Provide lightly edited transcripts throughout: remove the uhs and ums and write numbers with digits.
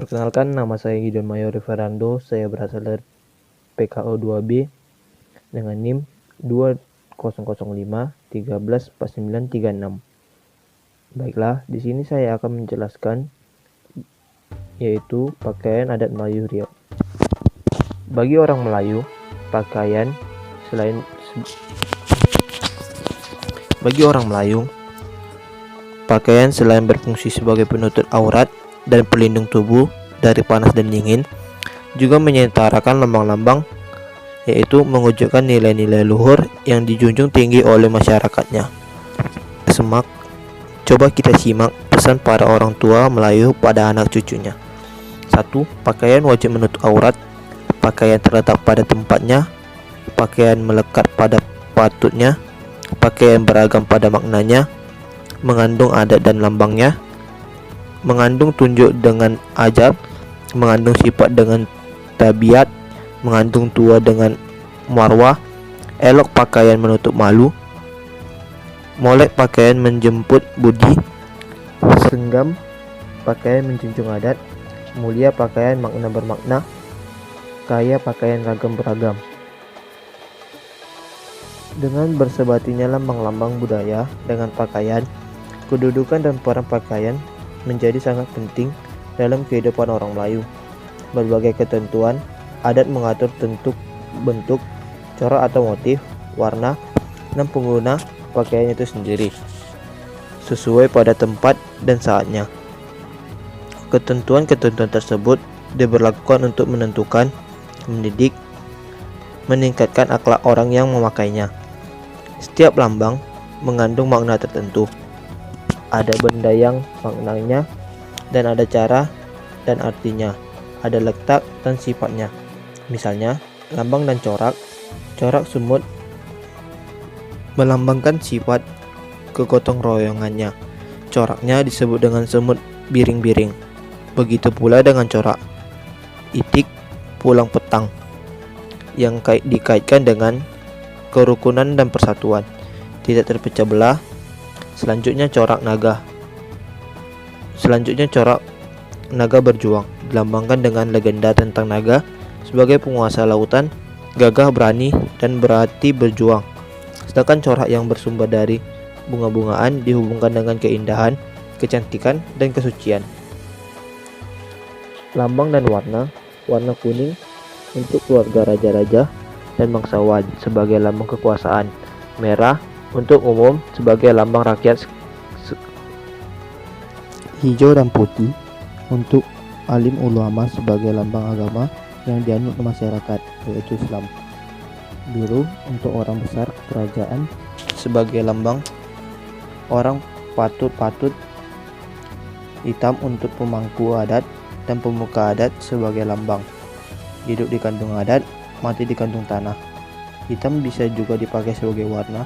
Perkenalkan, nama saya Gideon Mayori Ferrando. Saya berasal dari PKO 2B dengan NIM 2005134936. Baiklah, di sini saya akan menjelaskan yaitu pakaian adat Melayu Riau. Bagi orang Melayu, pakaian selain berfungsi sebagai penutup aurat dan pelindung tubuh dari panas dan dingin, juga menyetarakan lambang-lambang, yaitu mewujudkan nilai-nilai luhur yang dijunjung tinggi oleh masyarakatnya. Semak, coba kita simak pesan para orang tua Melayu pada anak cucunya. 1. Pakaian wajib menutup aurat. Pakaian terletak pada tempatnya. Pakaian melekat pada patutnya. Pakaian beragam pada maknanya. Mengandung adat dan lambangnya. Mengandung tunjuk dengan ajab. Mengandung sifat dengan tabiat. Mengandung tua dengan marwah. Elok pakaian menutup malu. Molek pakaian menjemput budi. Senggam pakaian menjunjung adat. Mulia pakaian makna bermakna. Kaya pakaian ragam beragam. Dengan bersebatinya lambang-lambang budaya dengan pakaian, kedudukan dan peran pakaian menjadi sangat penting dalam kehidupan orang Melayu. Berbagai ketentuan adat mengatur bentuk, corak atau motif, warna, dan pengguna pakaian itu sendiri sesuai pada tempat dan saatnya. Ketentuan-ketentuan tersebut diberlakukan untuk menentukan, mendidik, meningkatkan akhlak orang yang memakainya. Setiap lambang mengandung makna tertentu. Ada benda yang maknanya, dan ada cara dan artinya, ada letak dan sifatnya. Misalnya, lambang dan corak. Corak semut melambangkan sifat kegotong royongannya. Coraknya disebut dengan semut biring-biring. Begitu pula dengan corak itik pulang petang yang dikaitkan dengan kerukunan dan persatuan, tidak terpecah belah. Selanjutnya corak naga berjuang, dilambangkan dengan legenda tentang naga sebagai penguasa lautan, gagah, berani, dan berarti berjuang. Sedangkan corak yang bersumber dari bunga-bungaan dihubungkan dengan keindahan, kecantikan, dan kesucian. Lambang dan warna kuning untuk keluarga raja-raja dan bangsawan sebagai lambang kekuasaan, merah untuk umum sebagai lambang rakyat, hijau dan putih untuk alim ulama sebagai lambang agama yang dianut masyarakat, yaitu Islam. Biru untuk orang besar kerajaan sebagai lambang orang patut. Hitam untuk pemangku adat dan pemuka adat sebagai lambang hidup di kandung adat, mati di kandung tanah. Hitam bisa juga dipakai sebagai warna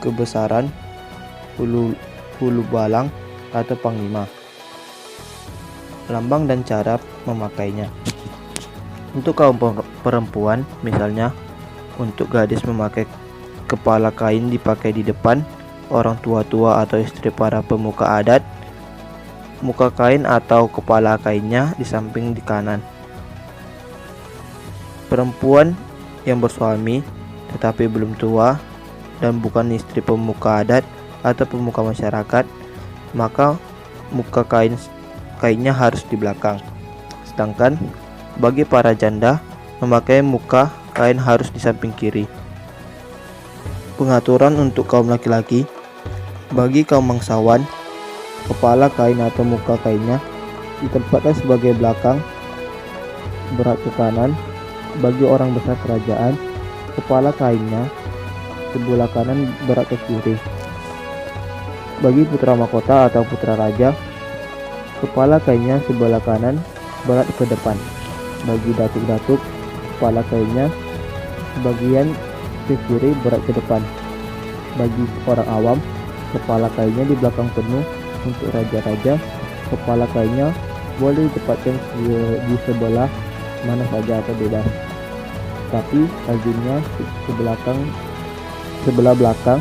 kebesaran, hulu balang, atau panglima. Lambang dan cara memakainya. Untuk kaum perempuan, misalnya untuk gadis memakai kepala kain dipakai di depan, orang tua-tua atau istri para pemuka adat, muka kain atau kepala kainnya di samping di kanan. Perempuan yang bersuami tetapi belum tua dan bukan istri pemuka adat atau pemuka masyarakat, maka muka kainnya harus di belakang. Sedangkan bagi para janda, memakai muka kain harus di samping kiri. Pengaturan untuk kaum laki-laki. Bagi kaum bangsawan, kepala kain atau muka kainnya ditempatkan sebagai belakang, berat ke kanan. Bagi orang besar kerajaan, kepala kainnya sebelah kanan berat ke kiri. Bagi putra mahkota atau putra raja, kepala kainnya sebelah kanan berat ke depan. Bagi datuk-datuk, kepala kainnya sebagian ke kiri berat ke depan. Bagi orang awam, kepala kainnya di belakang penuh. Untuk raja-raja, kepala kainnya boleh ditempatkan di sebelah mana saja atau bebas, tapi lazimnya sebelah belakang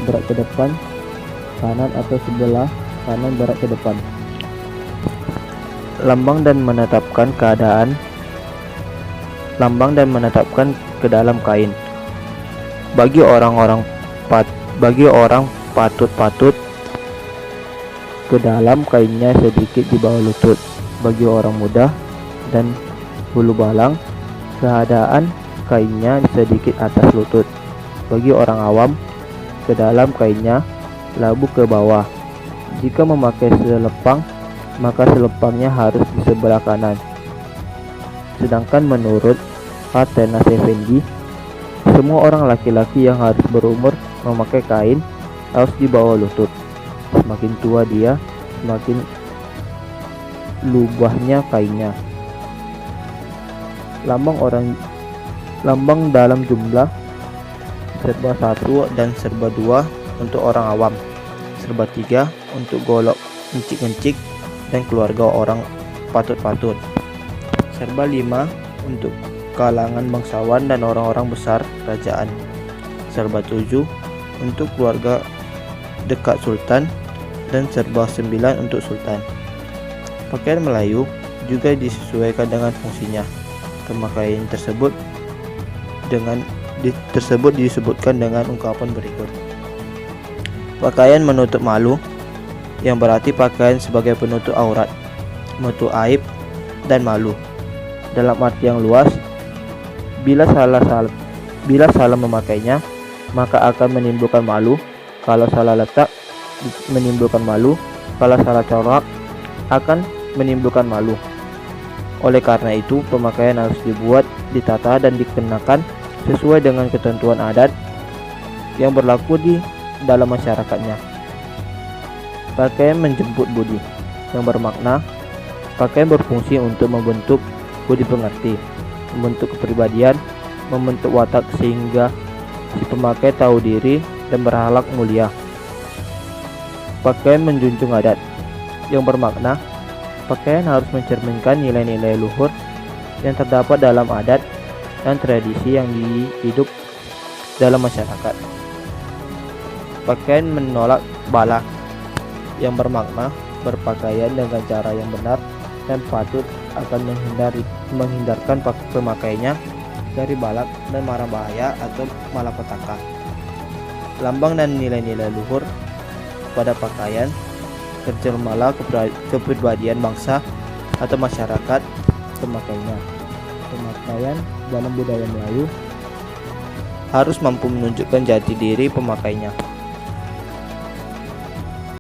berat ke depan, kanan atau sebelah kanan berat ke depan. lambang dan menetapkan ke dalam kain. Bagi orang patut ke dalam kainnya sedikit di bawah lutut. Bagi orang muda dan bulu balang, keadaan kainnya sedikit atas lutut. Bagi orang awam, ke dalam kainnya labu ke bawah. Jika memakai selepang, maka selepangnya harus di sebelah kanan. Sedangkan menurut Atenas Effendi, semua orang laki-laki yang harus berumur memakai kain harus di bawah lutut. Semakin tua dia, semakin lubahnya kainnya. Lambang dalam jumlah serba 1 dan serba 2 untuk orang awam, serba 3 untuk golok encik-encik dan keluarga orang patut-patut, serba 5 untuk kalangan bangsawan dan orang-orang besar kerajaan, serba 7 untuk keluarga dekat sultan, dan serba 9 untuk sultan. Pakaian Melayu juga disesuaikan dengan fungsinya. Pemakaian tersebut disebutkan dengan ungkapan berikut. Pakaian menutup malu, yang berarti pakaian sebagai penutup aurat, menutup aib dan malu. Dalam arti yang luas, bila salah memakainya, maka akan menimbulkan malu. Kalau salah letak, menimbulkan malu. Kalau salah corak, akan menimbulkan malu. Oleh karena itu, pemakaian harus dibuat, ditata, dan dikenakan sesuai dengan ketentuan adat yang berlaku di dalam masyarakatnya. Pakaian menjemput budi, yang bermakna pakaian berfungsi untuk membentuk budi pengerti, membentuk kepribadian, membentuk watak sehingga si pemakai tahu diri dan berakhlak mulia. Pakaian menjunjung adat, yang bermakna pakaian harus mencerminkan nilai-nilai luhur yang terdapat dalam adat dan tradisi yang hidup dalam masyarakat. Pakaian menolak bala, yang bermakna berpakaian dengan cara yang benar dan patut akan menghindarkan pemakainya dari balak dan mara bahaya atau malapetaka. Lambang dan nilai-nilai luhur pada pakaian tercerminlah kepribadian bangsa atau masyarakat pemakainya. Pemakaian dalam budaya Melayu harus mampu menunjukkan jati diri pemakainya.